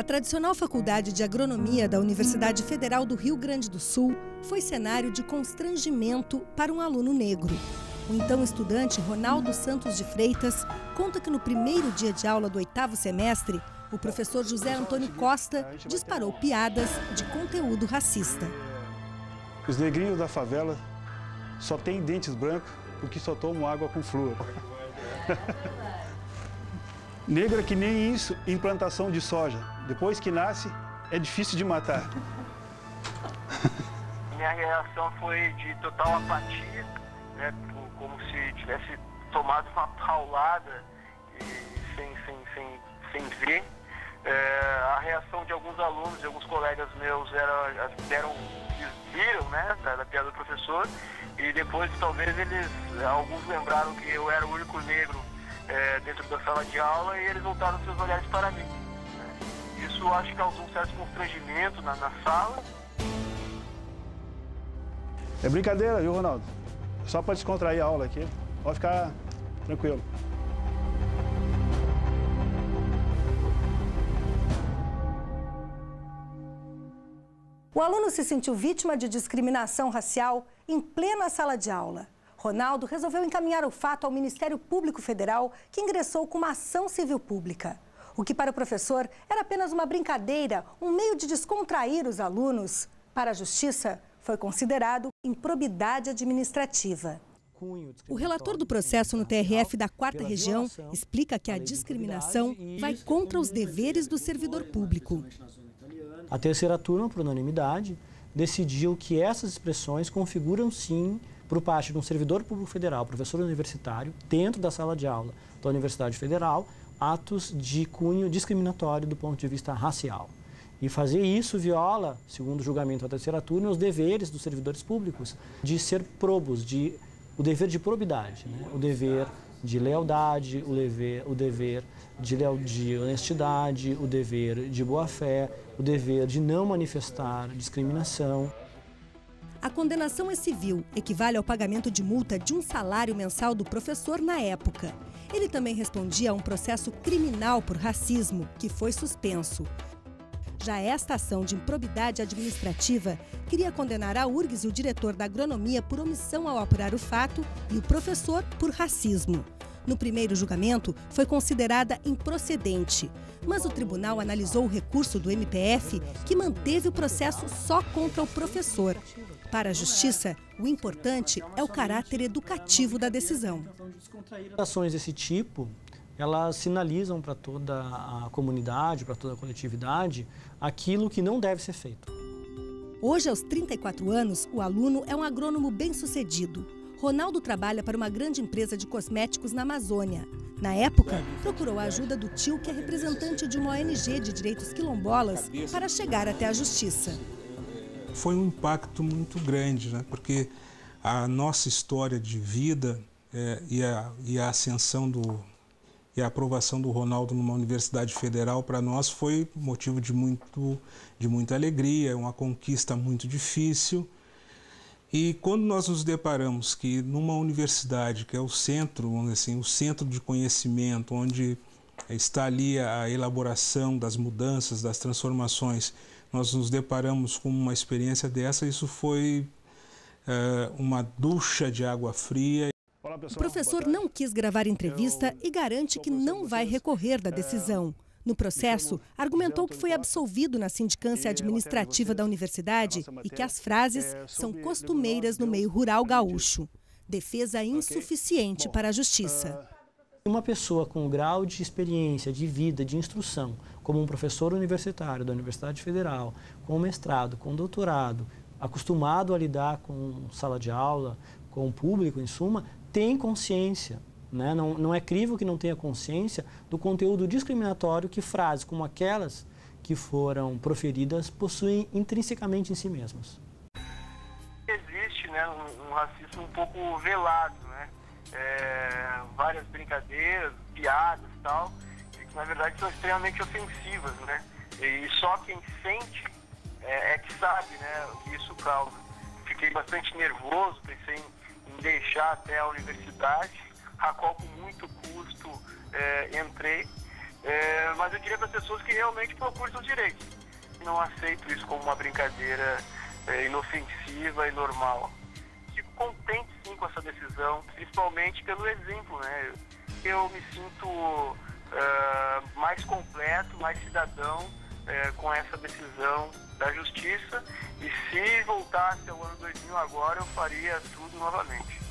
A tradicional Faculdade de Agronomia da Universidade Federal do Rio Grande do Sul foi cenário de constrangimento para um aluno negro. O então estudante Ronaldo Santos de Freitas conta que no primeiro dia de aula do 8º semestre, o professor José Antônio Costa disparou piadas de conteúdo racista. Os negrinhos da favela só têm dentes brancos porque só tomam água com flúor. Negro é que nem isso em plantação de soja. Depois que nasce, é difícil de matar. Minha reação foi de total apatia, né, como se tivesse tomado uma paulada e sem ver. A reação de alguns alunos, de alguns colegas meus, eles viram, né, da piada do professor, e depois talvez alguns lembraram que eu era o único negro dentro da sala de aula e eles voltaram seus olhares para mim. Isso acho que causou um certo constrangimento na sala. É brincadeira, viu, Ronaldo? Só para descontrair a aula aqui. Pode ficar tranquilo. O aluno se sentiu vítima de discriminação racial em plena sala de aula. Ronaldo resolveu encaminhar o fato ao Ministério Público Federal, que ingressou com uma ação civil pública. O que para o professor era apenas uma brincadeira, um meio de descontrair os alunos, para a Justiça foi considerado improbidade administrativa. O relator do processo no TRF da 4ª Região explica que a discriminação vai contra os deveres do servidor público. A terceira turma, por unanimidade, decidiu que essas expressões configuram, sim, por parte de um servidor público federal, professor universitário, dentro da sala de aula da Universidade Federal, atos de cunho discriminatório do ponto de vista racial. E fazer isso viola, segundo o julgamento da terceira turma, os deveres dos servidores públicos de ser probos, o dever de probidade, né? O dever de lealdade, o dever de honestidade, o dever de boa-fé, o dever de não manifestar discriminação. A condenação é civil, equivale ao pagamento de multa de um salário mensal do professor na época. Ele também respondia a um processo criminal por racismo, que foi suspenso. Já esta ação de improbidade administrativa queria condenar a URGS e o diretor da agronomia por omissão ao apurar o fato e o professor por racismo. No primeiro julgamento, foi considerada improcedente, mas o tribunal analisou o recurso do MPF, que manteve o processo só contra o professor. Para a Justiça, o importante é o caráter educativo da decisão. Ações desse tipo, elas sinalizam para toda a comunidade, para toda a coletividade, aquilo que não deve ser feito. Hoje, aos 34 anos, o aluno é um agrônomo bem-sucedido. Ronaldo trabalha para uma grande empresa de cosméticos na Amazônia. Na época, procurou a ajuda do tio, que é representante de uma ONG de direitos quilombolas, para chegar até a Justiça. Foi um impacto muito grande, né? Porque a nossa história de vida e a ascensão e a aprovação do Ronaldo numa universidade federal, para nós foi motivo de muita alegria, uma conquista muito difícil. E quando nós nos deparamos que numa universidade, que é o centro, vamos dizer assim, o centro de conhecimento, onde está ali a elaboração das mudanças, das transformações, nós nos deparamos com uma experiência dessa, isso foi uma ducha de água fria. O professor não quis gravar entrevista e garante que não vai recorrer da decisão. No processo, argumentou que foi absolvido na sindicância administrativa da universidade e que as frases são costumeiras no meio rural gaúcho. Defesa insuficiente para a Justiça. Uma pessoa com um grau de experiência, de vida, de instrução, como um professor universitário da Universidade Federal, com mestrado, com doutorado, acostumado a lidar com sala de aula, com o público, em suma, tem consciência. Né? Não é crível que não tenha consciência do conteúdo discriminatório que frases como aquelas que foram proferidas possuem intrinsecamente em si mesmas. Existe, né, um racismo um pouco velado, né? Várias brincadeiras, piadas e tal, que na verdade são extremamente ofensivas, né? E só quem sente é que sabe, né, o que isso causa. Fiquei bastante nervoso, pensei em deixar até a universidade, a qual com muito custo entrei, Mas eu diria para as pessoas que realmente procurem seus direitos. Não aceito isso como uma brincadeira inofensiva e normal. Fico contente sim com essa decisão, principalmente pelo exemplo, né? Eu me sinto mais completo, mais cidadão com essa decisão da Justiça, e se voltasse ao ano 2000 agora, eu faria tudo novamente.